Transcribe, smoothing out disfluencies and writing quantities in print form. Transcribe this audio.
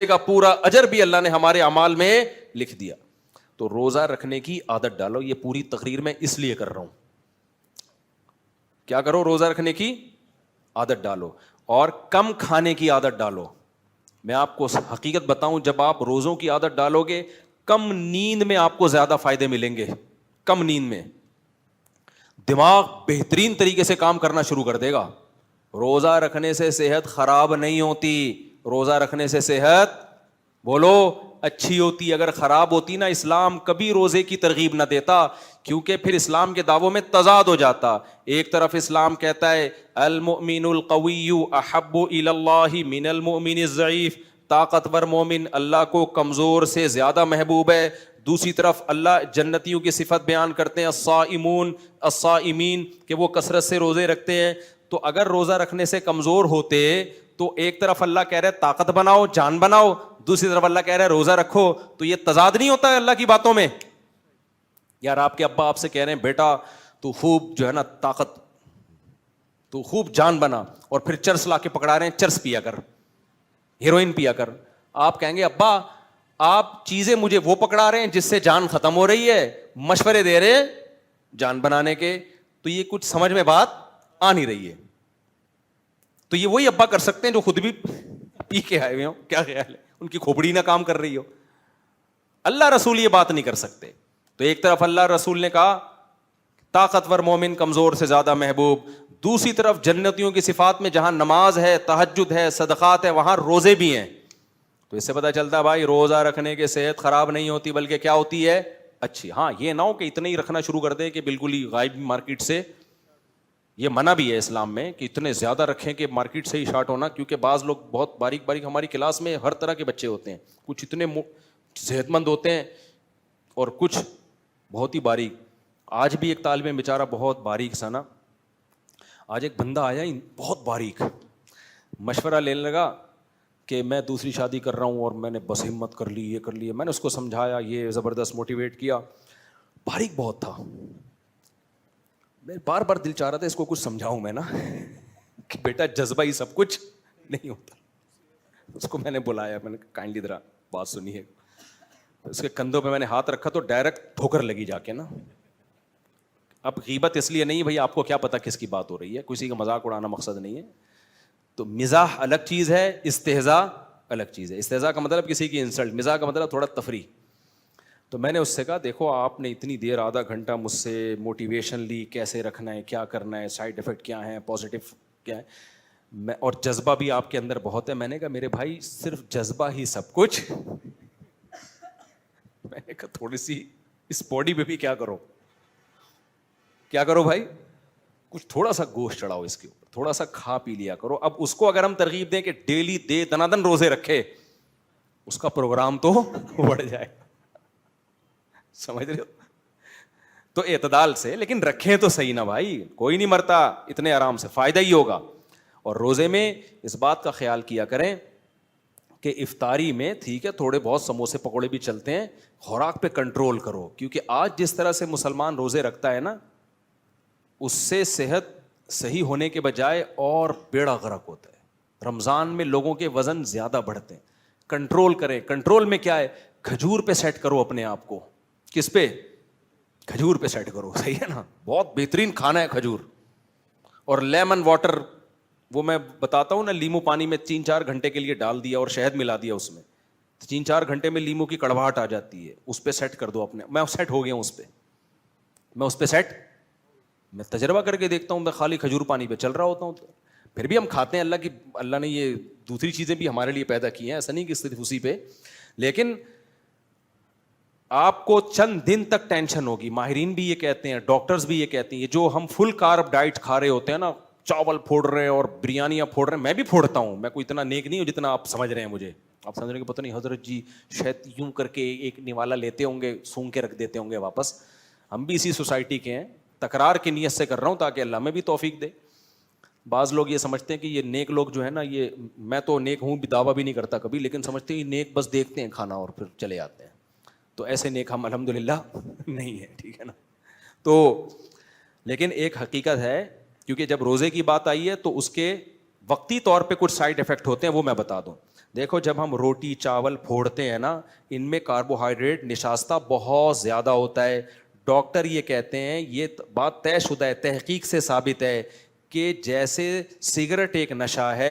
کا پورا اجر بھی اللہ نے ہمارے اعمال میں لکھ دیا. تو روزہ رکھنے کی عادت ڈالو. یہ پوری تقریر میں اس لیے کر رہا ہوں, کیا کرو, روزہ رکھنے کی عادت ڈالو اور کم کھانے کی عادت ڈالو. میں آپ کو حقیقت بتاؤں, جب آپ روزوں کی عادت ڈالو گے, کم نیند میں آپ کو زیادہ فائدے ملیں گے. کم نیند میں دماغ بہترین طریقے سے کام کرنا شروع کر دے گا. روزہ رکھنے سے صحت خراب نہیں ہوتی, روزہ رکھنے سے صحت بولو اچھی ہوتی. اگر خراب ہوتی نا, اسلام کبھی روزے کی ترغیب نہ دیتا, کیونکہ پھر اسلام کے دعووں میں تضاد ہو جاتا. ایک طرف اسلام کہتا ہے المؤمن القوی احب الی اللہ من المؤمن الضعیف, طاقتور مومن اللہ کو کمزور سے زیادہ محبوب ہے. دوسری طرف اللہ جنتیوں کی صفت بیان کرتے ہیں الصائمون الصائمین, کہ وہ کثرت سے روزے رکھتے ہیں. تو اگر روزہ رکھنے سے کمزور ہوتے تو ایک طرف اللہ کہہ رہے طاقت بناؤ, جان بناؤ, دوسری طرف اللہ کہہ رہے روزہ رکھو. تو یہ تضاد نہیں ہوتا ہے اللہ کی باتوں میں. یار آپ کے ابا آپ سے کہہ رہے ہیں بیٹا تو خوب جو ہے نا طاقت, تو خوب جان بنا, اور پھر چرس لا کے پکڑا رہے ہیں چرس پیا کر, ہیروئن پیا کر. آپ کہیں گے ابا آپ چیزیں مجھے وہ پکڑا رہے ہیں جس سے جان ختم ہو رہی ہے, مشورے دے رہے جان بنانے کے. تو یہ کچھ سمجھ میں بات آ نہیں رہی ہے. تو یہ وہی ابا کر سکتے ہیں جو خود بھی پی کے آئے ہوئے ہوں. کیا خیال ہے, ان کی کھوپڑی نہ کام کر رہی ہو. اللہ رسول یہ بات نہیں کر سکتے. تو ایک طرف اللہ رسول نے کہا طاقتور مومن کمزور سے زیادہ محبوب, دوسری طرف جنتیوں کی صفات میں جہاں نماز ہے, تہجد ہے, صدقات ہے, وہاں روزے بھی ہیں. تو اس سے پتہ چلتا ہے بھائی روزہ رکھنے کے صحت خراب نہیں ہوتی بلکہ کیا ہوتی ہے, اچھی. ہاں یہ نہ ہو کہ اتنے ہی رکھنا شروع کر دیں کہ بالکل ہی غائب مارکیٹ سے. یہ منع بھی ہے اسلام میں کہ اتنے زیادہ رکھیں کہ مارکیٹ سے ہی شارٹ ہونا, کیونکہ بعض لوگ بہت باریک باریک, ہماری کلاس میں ہر طرح کے بچے ہوتے ہیں, کچھ اتنے صحت مند ہوتے ہیں اور کچھ بہت ہی باریک. آج بھی ایک طالب علم بیچارہ بہت باریک سا نا, آج ایک بندہ آیا بہت باریک, مشورہ لینے لگا کہ میں دوسری شادی کر رہا ہوں اور میں نے بس ہمت کر لی, یہ کر لی. میں نے اس کو سمجھایا, یہ زبردست موٹیویٹ کیا. باریک بہت تھا. میں بار بار دل چاہ رہا تھا اس کو کچھ سمجھاؤں میں نا کہ بیٹا جذبہ ہی سب کچھ نہیں ہوتا. اس کو میں نے بلایا, میں نے کائنڈلی ذرا بات سنیے. اس کے کندھوں پہ میں نے ہاتھ رکھا تو ڈائریکٹ ٹھوکر لگی جا کے نا. اب غیبت اس لیے نہیں بھائی, آپ کو کیا پتا کس کی بات ہو رہی ہے, کسی کا مذاق اڑانا مقصد نہیں ہے. تو مزاح الگ چیز ہے, استہزاء الگ چیز ہے. استہزاء کا مطلب کسی کی انسلٹ, مزاح کا مطلب تھوڑا تفریح. تو میں نے اس سے کہا دیکھو آپ نے اتنی دیر آدھا گھنٹہ مجھ سے موٹیویشن لی, کیسے رکھنا ہے, کیا کرنا ہے, سائڈ افیکٹ کیا ہیں, پازیٹیو کیا ہے, میں اور جذبہ بھی آپ کے اندر بہت ہے. میں نے کہا میرے بھائی صرف جذبہ ہی سب کچھ. میں نے کہا تھوڑی سی اس باڈی پہ بھی کیا کرو, کیا کرو بھائی, کچھ تھوڑا سا گوشت چڑھاؤ اس کے اوپر, تھوڑا سا کھا پی لیا کرو. اب اس کو اگر ہم ترغیب دیں کہ ڈیلی دے دنادن روزے رکھے, اس کا پروگرام تو بڑھ جائے. سمجھ رہے ہو؟ تو اعتدال سے, لیکن رکھیں تو صحیح نا بھائی, کوئی نہیں مرتا اتنے آرام سے, فائدہ ہی ہوگا. اور روزے میں اس بات کا خیال کیا کریں کہ افطاری میں ٹھیک ہے تھوڑے بہت سموسے پکوڑے بھی چلتے ہیں, خوراک پہ کنٹرول کرو. کیونکہ آج جس طرح سے مسلمان روزے رکھتا ہے نا, اس سے صحت صحیح ہونے کے بجائے اور بیڑا غرق ہوتا ہے. رمضان میں لوگوں کے وزن زیادہ بڑھتے ہیں. کنٹرول کریں. کنٹرول میں کیا ہے, کھجور پہ سیٹ کرو اپنے آپ کو. کس پہ؟ کھجور پہ سیٹ کرو. صحیح ہے نا, بہت بہترین کھانا ہے کھجور. اور لیمن واٹر, وہ میں بتاتا ہوں نا, لیمو پانی میں 3-4 گھنٹے کے لیے ڈال دیا اور شہد ملا دیا اس میں, 3-4 گھنٹے میں لیمو کی کڑواہٹ آ جاتی ہے. اس پہ سیٹ کر دو اپنے. میں سیٹ ہو گیا ہوں اس پہ, میں اس پہ سیٹ, میں تجربہ کر کے دیکھتا ہوں. میں خالی کھجور پانی پہ چل رہا ہوتا ہوں. پھر بھی ہم کھاتے ہیں, اللہ نے یہ دوسری چیزیں بھی ہمارے لیے پیدا کی ہیں, ایسا نہیں کہ صرف اسی پہ. لیکن آپ کو چند دن تک ٹینشن ہوگی. ماہرین بھی یہ کہتے ہیں, ڈاکٹرز بھی یہ کہتے ہیں, یہ جو ہم فل کارب ڈائٹ کھا رہے ہوتے ہیں نا, چاول پھوڑ رہے ہیں اور بریانیاں پھوڑ رہے ہیں, میں بھی پھوڑتا ہوں, میں کوئی اتنا نیک نہیں ہوں جتنا آپ سمجھ رہے ہیں مجھے. آپ سمجھ رہے ہیں کہ پتہ نہیں حضرت جی شاید یوں کر کے ایک نوالا لیتے ہوں گے, سونگ کے رکھ دیتے ہوں گے واپس. ہم بھی اسی سوسائٹی کے ہیں, تکرار کی نیت سے کر رہا ہوں تاکہ اللہ میں بھی توفیق دے. بعض لوگ یہ سمجھتے ہیں کہ یہ نیک لوگ جو ہے نا, یہ میں تو نیک ہوں بھی, دعویٰ بھی نہیں کرتا کبھی, لیکن سمجھتے ہیں یہ نیک بس دیکھتے ہیں کھانا اور پھر چلے آتے ہیں. تو ایسے نیک ہم الحمدللہ نہیں ہے, ٹھیک ہے نا. تو لیکن ایک حقیقت ہے, کیونکہ جب روزے کی بات آئی ہے تو اس کے وقتی طور پہ کچھ سائڈ افیکٹ ہوتے ہیں, وہ میں بتا دوں. دیکھو جب ہم روٹی چاول پھوڑتے ہیں نا، ان میں کاربوہائیڈریٹ نشاستہ بہت زیادہ ہوتا ہے. ڈاکٹر یہ کہتے ہیں، یہ بات طے شدہ ہے، تحقیق سے ثابت ہے کہ جیسے سگریٹ ایک نشہ ہے